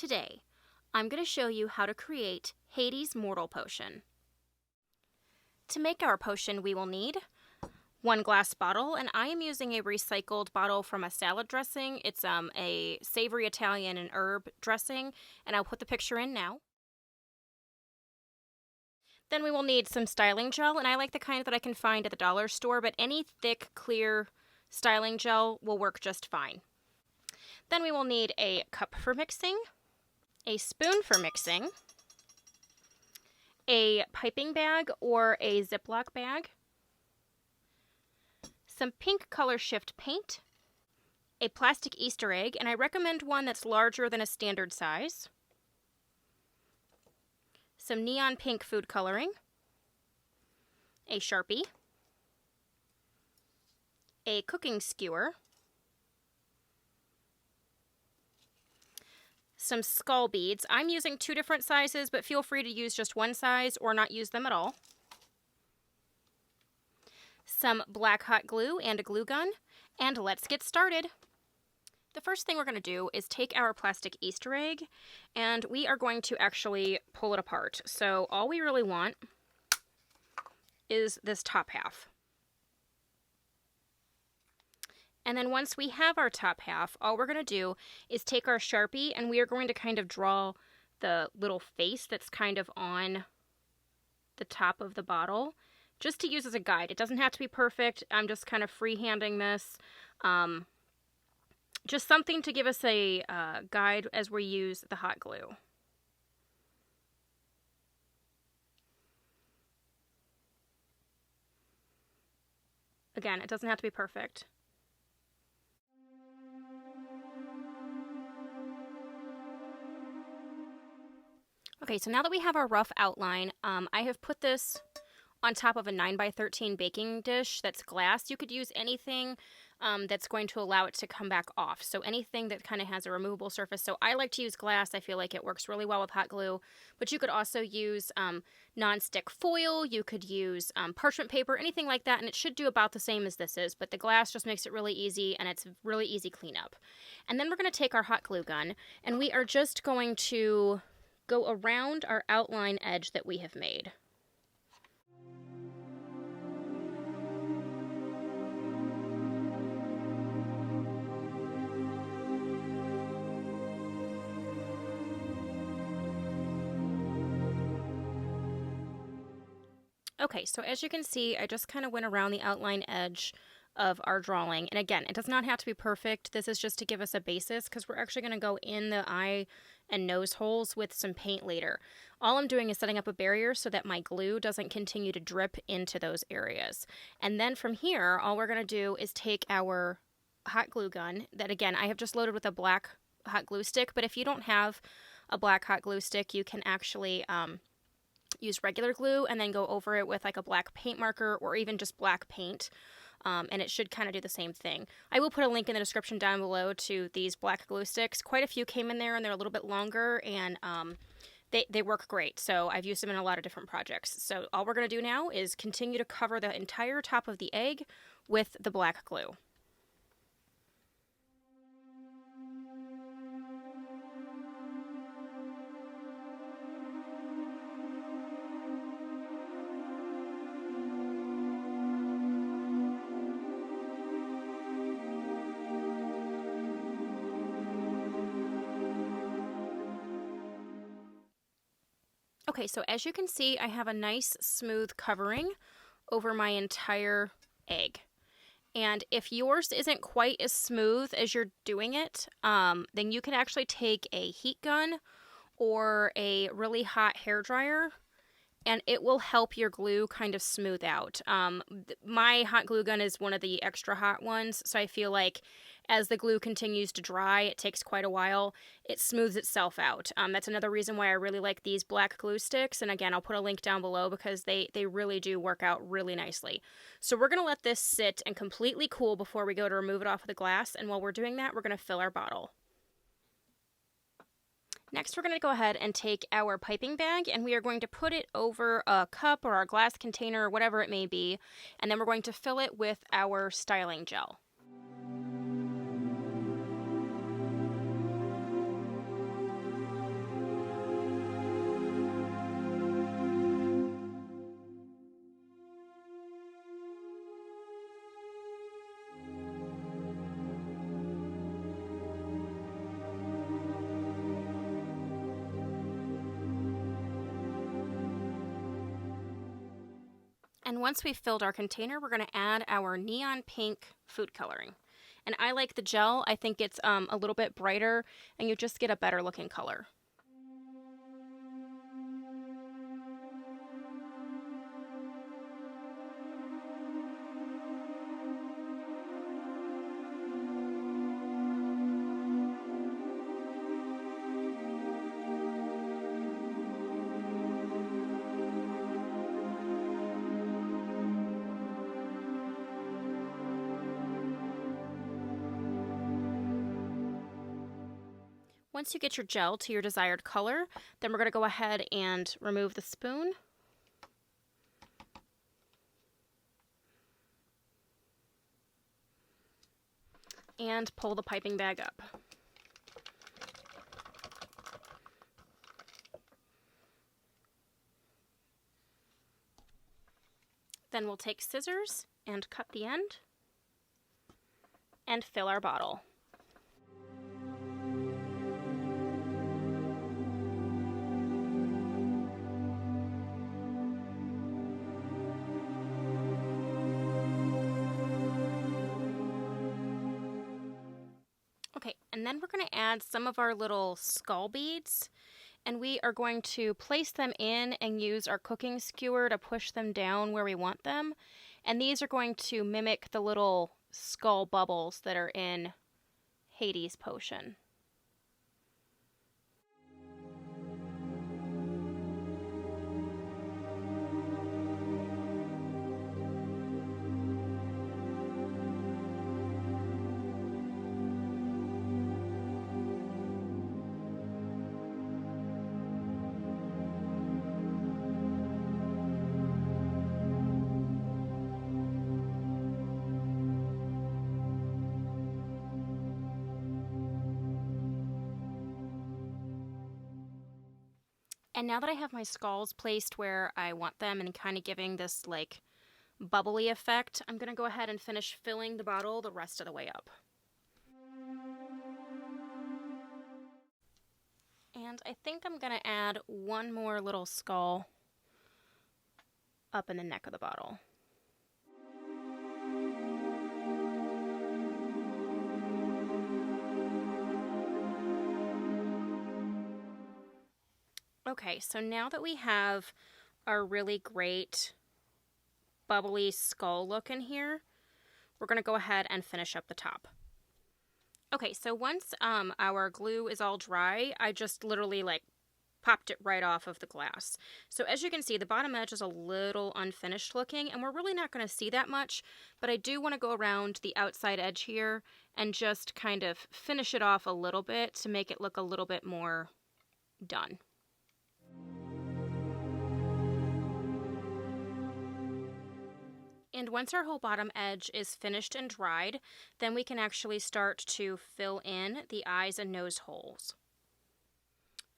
Today, I'm going to show you how to create Hercules Mortal Potion. To make our potion, we will need 1 glass bottle, and I am using a recycled bottle from a salad dressing. It's a savory Italian and herb dressing, and I'll put the picture in now. Then we will need some styling gel, and I like the kind that I can find at the dollar store, but any thick, clear styling gel will work just fine. Then we will need a cup for mixing, a spoon for mixing, a piping bag or a Ziploc bag, some pink color shift paint, a plastic Easter egg, and I recommend one that's larger than a standard size, some neon pink food coloring, a Sharpie, a cooking skewer, some skull beads. I'm using 2 different sizes, but feel free to use just one size or not use them at all. Some black hot glue and a glue gun, and let's get started. The first thing we're going to do is take our plastic Easter egg, and we are going to actually pull it apart. So all we really want is this top half. And then once we have our top half, all we're going to do is take our Sharpie, and we are going to kind of draw the little face that's kind of on the top of the bottle, just to use as a guide. It doesn't have to be perfect. I'm just kind of freehanding this. Just something to give us a guide as we use the hot glue. Again, it doesn't have to be perfect. Okay, so now that we have our rough outline, I have put this on top of a 9x13 baking dish that's glass. You could use anything that's going to allow it to come back off. So anything that kind of has a removable surface. So I like to use glass. I feel like it works really well with hot glue. But you could also use non-stick foil. You could use parchment paper, anything like that. And it should do about the same as this is. But the glass just makes it really easy, and it's really easy cleanup. And then we're going to take our hot glue gun, and we are just going to go around our outline edge that we have made. Okay, so as you can see, I just kind of went around the outline edge of our drawing. And again, it does not have to be perfect. This is just to give us a basis, because we're actually going to go in the eye and nose holes with some paint later. All I'm doing is setting up a barrier so that my glue doesn't continue to drip into those areas. And then from here, all we're going to do is take our hot glue gun that, again, I have just loaded with a black hot glue stick. But if you don't have a black hot glue stick, you can actually use regular glue and then go over it with like a black paint marker or even just black paint. And it should kind of do the same thing. I will put a link in the description down below to these black glue sticks. Quite a few came in there, and they're a little bit longer, and they work great. So I've used them in a lot of different projects. So all we're going to do now is continue to cover the entire top of the egg with the black glue. Okay, so as you can see, I have a nice smooth covering over my entire egg. And if yours isn't quite as smooth as you're doing it, then you can actually take a heat gun or a really hot hairdryer, and it will help your glue kind of smooth out. My hot glue gun is one of the extra hot ones, so I feel like as the glue continues to dry, it takes quite a while, it smooths itself out. That's another reason why I really like these black glue sticks, and again, I'll put a link down below because they really do work out really nicely. So we're going to let this sit and completely cool before we go to remove it off of the glass, and while we're doing that, we're going to fill our bottle. Next, we're going to go ahead and take our piping bag, and we are going to put it over a cup or our glass container or whatever it may be, and then we're going to fill it with our styling gel. once we've filled our container, we're going to add our neon pink food coloring. And I like the gel. I think it's a little bit brighter and you just get a better looking color. Once you get your gel to your desired color, then we're going to go ahead and remove the spoon. And pull the piping bag up. Then we'll take scissors and cut the end and fill our bottle. Okay, and then we're going to add some of our little skull beads, and we are going to place them in and use our cooking skewer to push them down where we want them. And these are going to mimic the little skull bubbles that are in Hades' potion. And now that I have my skulls placed where I want them and kind of giving this like bubbly effect, I'm going to go ahead and finish filling the bottle the rest of the way up. And I think I'm going to add one more little skull up in the neck of the bottle. Okay, so now that we have our really great bubbly skull look in here, we're going to go ahead and finish up the top. Okay, so once our glue is all dry, I just literally like popped it right off of the glass. So as you can see, the bottom edge is a little unfinished looking, and we're really not going to see that much, but I do want to go around the outside edge here and just kind of finish it off a little bit to make it look a little bit more done. And once our whole bottom edge is finished and dried, then we can actually start to fill in the eyes and nose holes.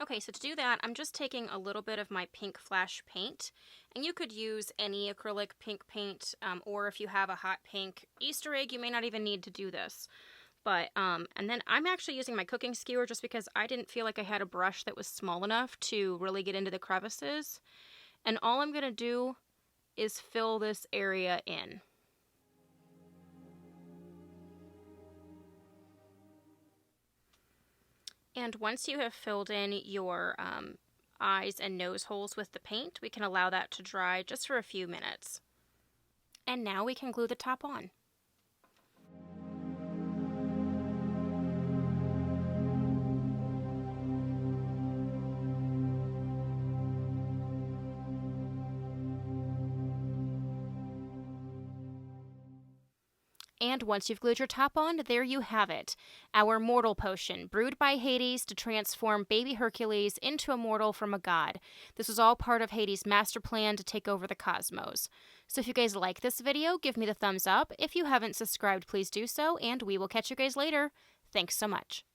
Okay, so to do that, I'm just taking a little bit of my pink flash paint, and you could use any acrylic pink paint, or if you have a hot pink Easter egg, you may not even need to do this. But, and then I'm actually using my cooking skewer just because I didn't feel like I had a brush that was small enough to really get into the crevices. And all I'm going to do is fill this area in. And once you have filled in your eyes and nose holes with the paint, we can allow that to dry just for a few minutes. And now we can glue the top on. And once you've glued your top on, there you have it. Our mortal potion, brewed by Hades to transform baby Hercules into a mortal from a god. This was all part of Hades' master plan to take over the cosmos. So if you guys like this video, give me the thumbs up. If you haven't subscribed, please do so, and we will catch you guys later. Thanks so much.